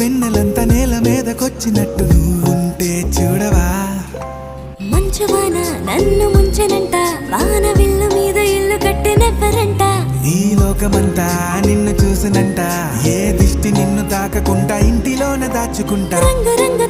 వెన్నెలంత నేల మీదకొచ్చినట్టు నువ్వుంటే చూడవా. మంచువాన నన్ను ముంచెనంట, వాన విల్లు మీద ఇల్లు కట్టినెవ్వరంట. ఈ లోకమంతా నిన్ను చూసినంట, ఏ దిష్టి నిన్ను తాకకుండా ఇంటిలోన దాచుకుంటా. రంగు రంగు